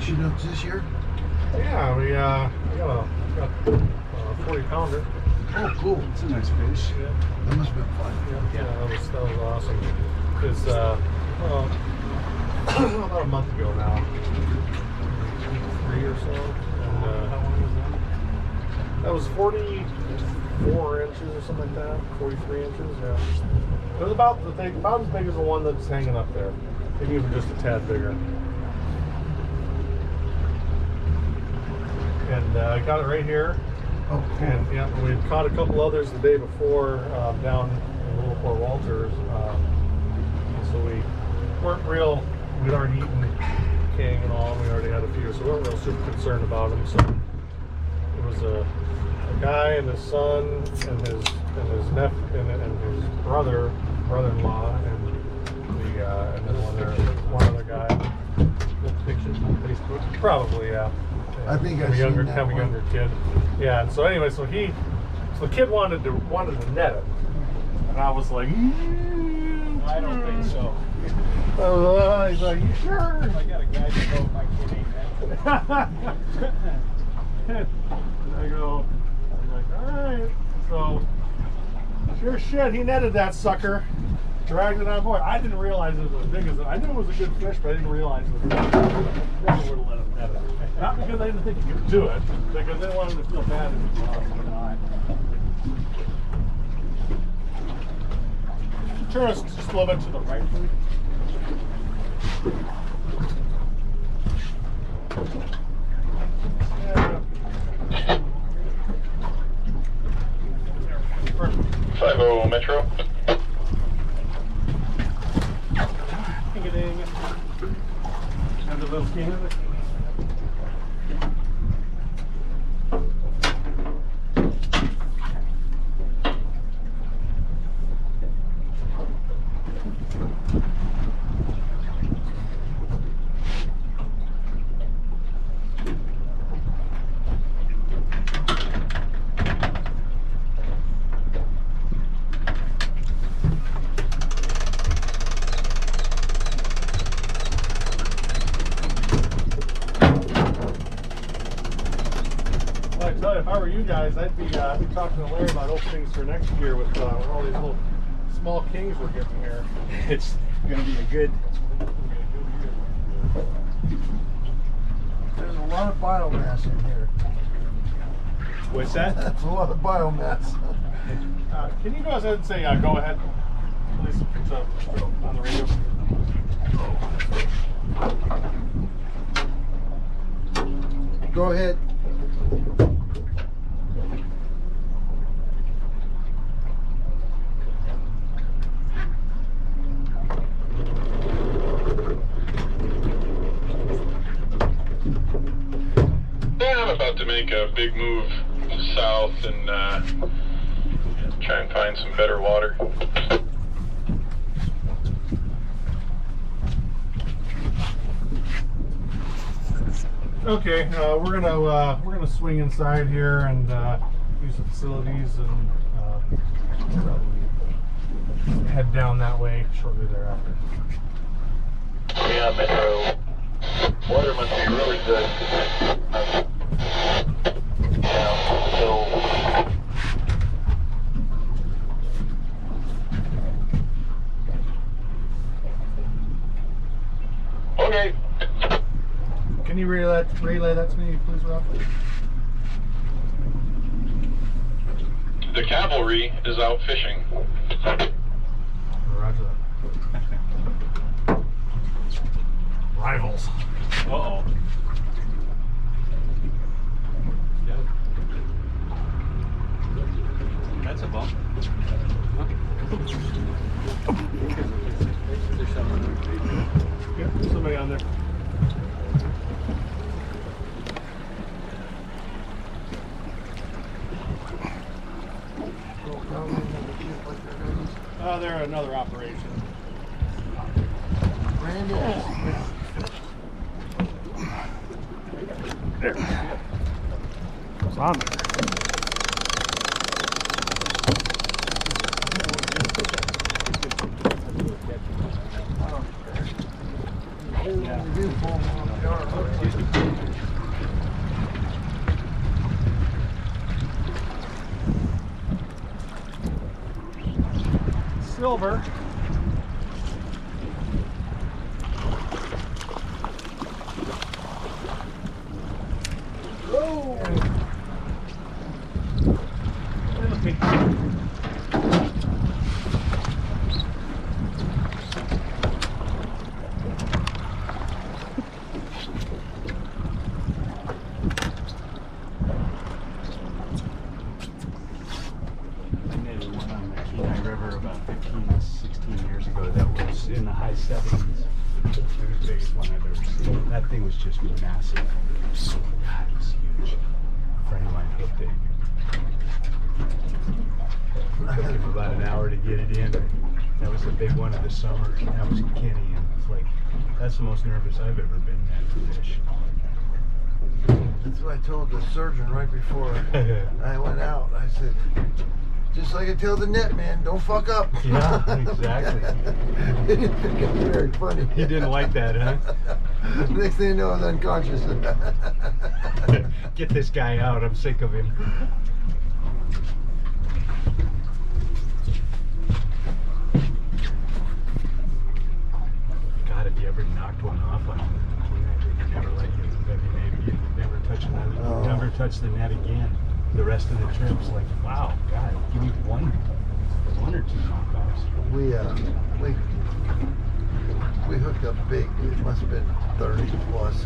Chinook this year? Yeah, we got a 40 pounder. Oh, cool. It's a nice fish. Yeah. That must have been fun. Yeah, that was awesome. Because well, about a month ago now, 3 or so. And, How long was that was 44 inches or something like that. 43 inches. Yeah. It was about as big as the one that's hanging up there. Maybe even just a tad bigger. And I got it right here. Oh, cool. And yeah, we caught a couple others the day before down in Little Port Walters. So we weren't real. We'd already eaten king and all. And we already had a few, so we weren't real super concerned about them. So it was a guy and his son and his nephew and his brother-in-law, and then one other guy. Pictures on Facebook? Probably, yeah. I think have I've a younger, seen that have a one. younger kid. Yeah. And so anyway, so the kid wanted to net it, and I was like, I don't think so. He's like, you sure? I got a guy to boat, my kid ain't that. And I'm like, all right. So sure shit, he netted that sucker, dragged it on board. I didn't realize it was as big as it. I knew it was a good fish, but I didn't realize it was big. Never would have let him net it. Not because I didn't think he could do it, because I didn't want him to feel bad if he lost or not. Turn us just a little bit to the right, please. Yeah. 50 Metro. Ding-a-ding. Have the little skin of it. I tell you, if I were you guys, I'd be talking to Larry about openings for next year with all these little small kings we're getting here. It's going to be a good. There's a lot of biomass in here. What's that? That's a lot of biomass. Can you go ahead and say go ahead, please, on the radio? Go ahead. Yeah, I'm about to make a big move south and try and find some better water. Okay, we're gonna swing inside here and use the facilities and probably head down that way shortly thereafter. Yeah, Metro. Water must be really good. Down the hill. Okay. Can you relay that to me, please, Ralph? The cavalry is out fishing. Roger that. Rivals. Uh-oh. That's a bump. Yep, there's somebody on there. They're another operation. Randy. There. It's on there. We do pull them off the arm. silver. Oh, I netted one on the Kenai River about 15, 16 years ago that was in the high 70s. It was the biggest one I've ever seen. That thing was just massive. God, it was huge. A friend of mine hooked it. Took him about an hour to get it in. That was the big one of the summer. That was Kenny, and it's like, that's the most nervous I've ever been at fish. that's what I told the surgeon right before I went out. I said, just like I tell the net man, don't fuck up. Yeah, exactly. He didn't think it was very funny. He didn't like that, huh? Next thing you know, I was unconscious. Get this guy out, I'm sick of him. God, if you ever knocked one off on they never let you, maybe you never touch another, Oh. never touch the net again. The rest of the trip's like, wow, God, give me one or two knockoffs. We hooked up big. It must have been 30 plus,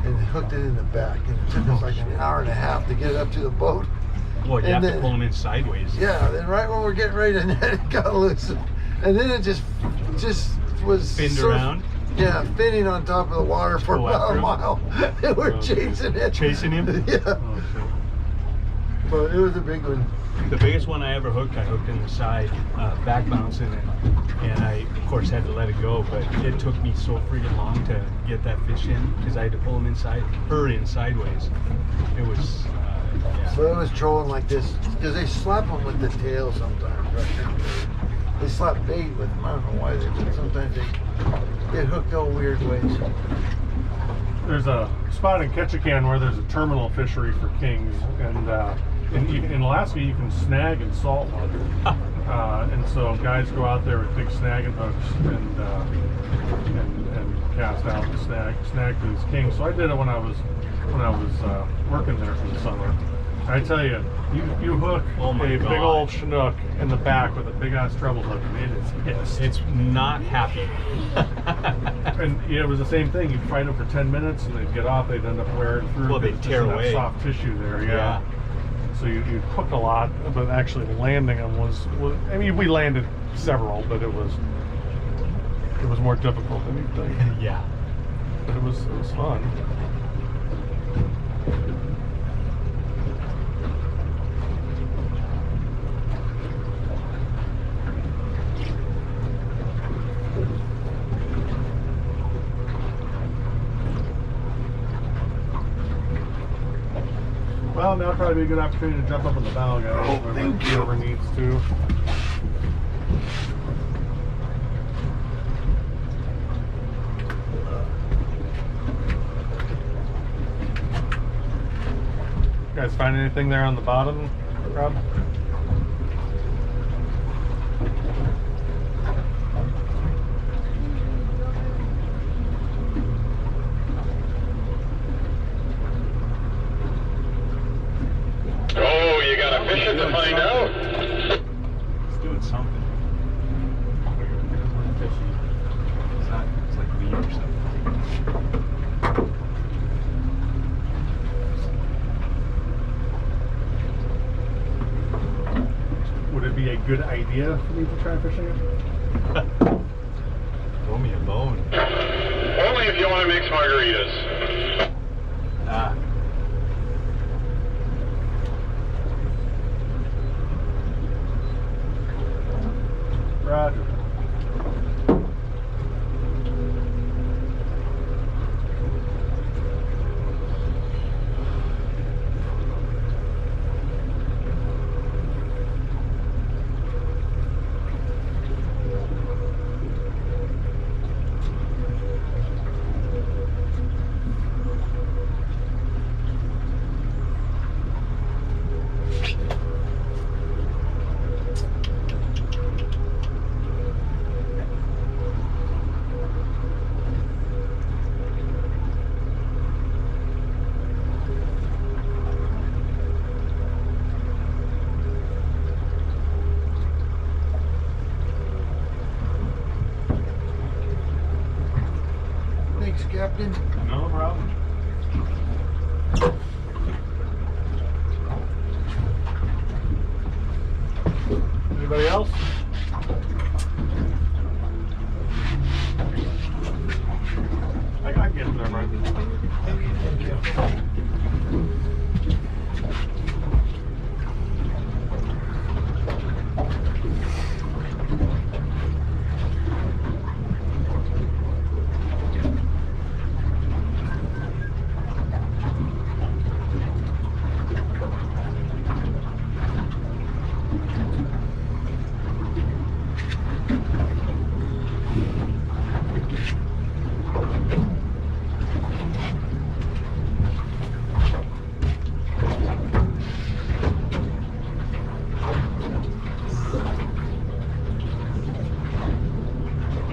and hooked it in the back. And it took us like an hour and a half to get it up to the boat. Well, you And have to then- pull them in sideways. Yeah. Then right when we're getting ready to net, it got loose, and then it just was Spinned sort of- around. Yeah, spinning on top of the water for Go about after a him? mile. And we're Oh, chasing it. Chasing him? Yeah. Oh, shit. But it was a big one. The biggest one I ever hooked, I hooked in the side, back bouncing, and I, of course, had to let it go, but it took me so freaking long to get that fish in, because I had to pull him in sideways. It was, yeah. So it was trolling like this, because they slap them with the tail sometimes, right? They slap bait with them. I don't know why they do. Sometimes they get hooked all weird ways. There's a spot in Ketchikan where there's a terminal fishery for kings, and in Alaska you can snag in saltwater, and so guys go out there with big snagging hooks and cast out and snag for these kings. So I did it when I was working there for the summer. I tell you, you hook Oh my a big God. old Chinook in the back with a big ass treble hook, and it is pissed. It's not happy. And it was the same thing. You'd fight them for 10 minutes, and they'd get off. They'd end up wearing through. Well, they'd It's tear just that away. soft tissue there, Yeah. yeah. So you'd hook a lot, but actually landing them was. I mean, we landed several, but it was more difficult than you'd think. Yeah. But it was fun. Well, now would probably be a good opportunity to jump up on the bow, guys. Oh, thank you. Whoever needs to. You guys find anything there on the bottom, Rob? Oh, you got a fish to find out? It's doing something. It's not, it's like lead or something. Would it be a good idea for me to try fishing it? Throw me a bone. Only if you want to make some margaritas. Ah. Roger. Captain. No problem. Anybody else? I can get it there, Brian. Thank you.